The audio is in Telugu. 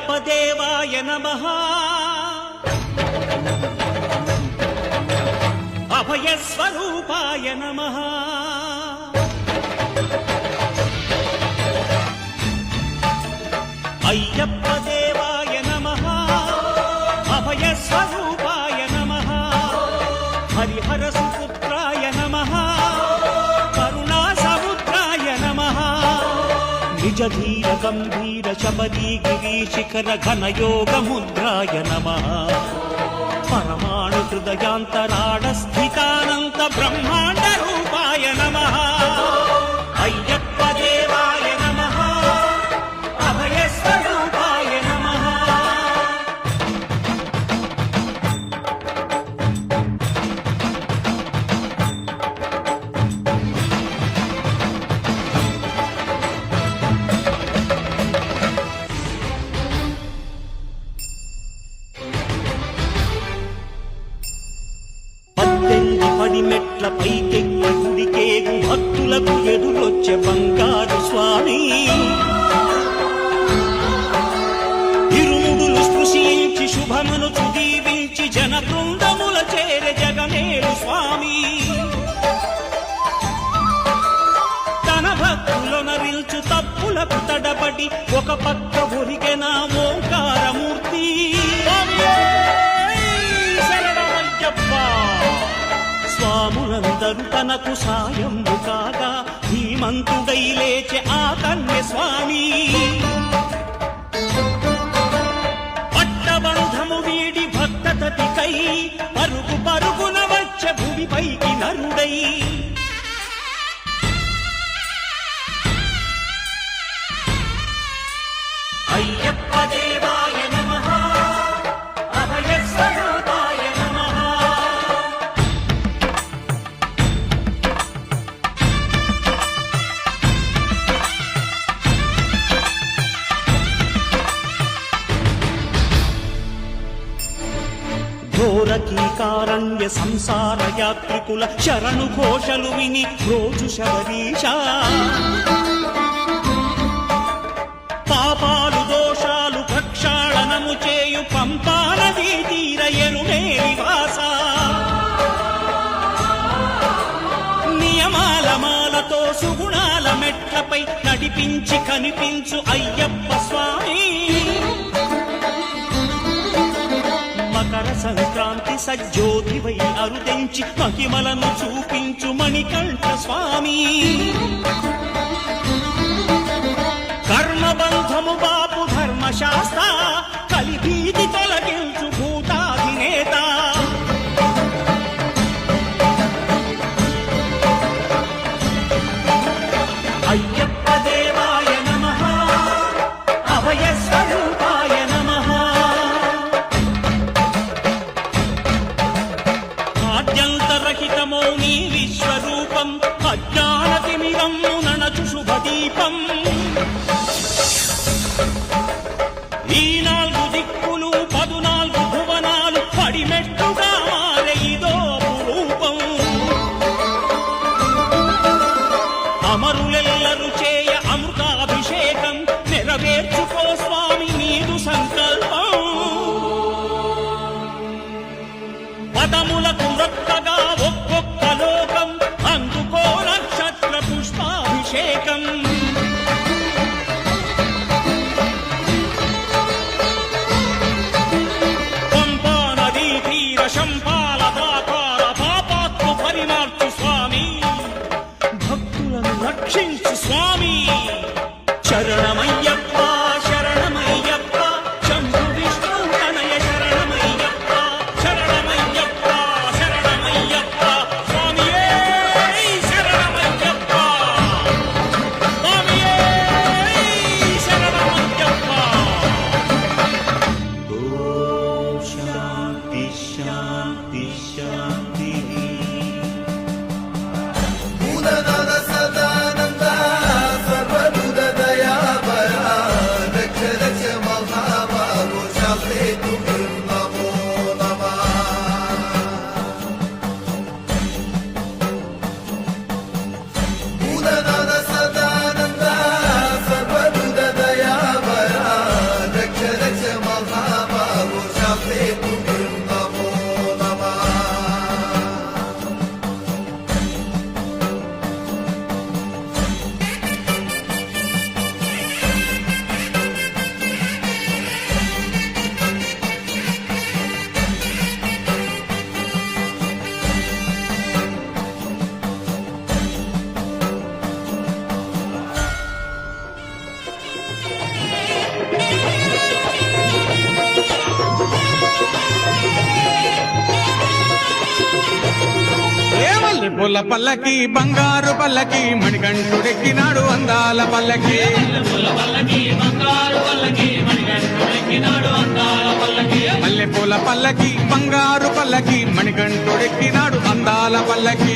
అయ్యప్ప దేవాయ నమః అభయ స్వరూపాయ నమః అయ్యప్ప దేవాయ నమః అభయ స్వరూపాయ నమః హరిహర సుపుత్రాయ నమః కరుణా సముద్రాయ నమః నిజ ధీర గంభీర శబరీ గిరీశిఖర ఘనయోగ ముద్రాయ నమః పరమాణు హృదయాంతరాడ స్థితానంత బ్రహ్మాండ రూపాయ నమః అయ్యప్ప దేవాయ నమః అభయ స్వరూపాయ నమః మెట్ల పైకెక్కి గుడికేగు భక్తులకు ఎదురొచ్చే బంగారు స్వామి ఇరుముడులు స్పృశించి శుభమును దీవించి జన బృందముల చేరే జగమేలు స్వామి తన భక్తులొనరిల్చు తప్పులకు తడబడి ఒక పక్క ఒరిగెన ఓంకారమూర్తి స్వాములందరూ తనకు సాయము కాగా ధీమంతుడై లేచే ఆ కన్య స్వామి పట్టబంధము వీడి భక్తతతికై పరుగు పరుగున వచ్చే భూమిపైకి నరుడై అయ్యప్ప దేవాయ నమః అభయ స్వరూపాయ నమః ఘోరకీకారణ్య సంసార యాత్రికుల శరణు ఘోషలు విని రోజు శబరీష పాపాలు దోషాలు ప్రక్షాళనము చేయు పంపా నదీ తీరయను నివాస నియమాల మాలతో సుగుణాల మెట్లపై నడిపించి కనిపించు అయ్యప్ప స్వామి మకర సంక్రాంతి సజ్జోతివై అరుదెంచి మహిమలను చూపించు మణికంఠ స్వామి కర్మబంధము బాపు ధర్మశాస్త్ర కలిభీతి తొలగించు భూతాధినేత అయ్యప్ప దేవాయ నమః అభయ స్వరూపాయ నమః ఆద్యంతరహితమో నీ విశ్వరూపం అజ్ఞానతిమిరము నణచు శుభదీపం ఈ 4 దిక్కులు 14 భువనాలు పడిమెట్టుగా మారే ఇదో రూపం అమరులెల్లరు చేయ అమృతాభిషేకం నెరవేర్చుకో స్వామి నీదు సంకల్పం పదములకు రొక్కగా ఒక్కొక్క లోకం అందుకో నక్షత్ర పుష్పాభిషేకం మల్లెపూల పల్లకి బంగారు పల్లకి మణికంఠుడెక్కినాడు అందాల పల్లకి మల్లెపూల పల్లకి బంగారు పల్లకి మణికంఠుడెక్కినాడు అందాల పల్లకి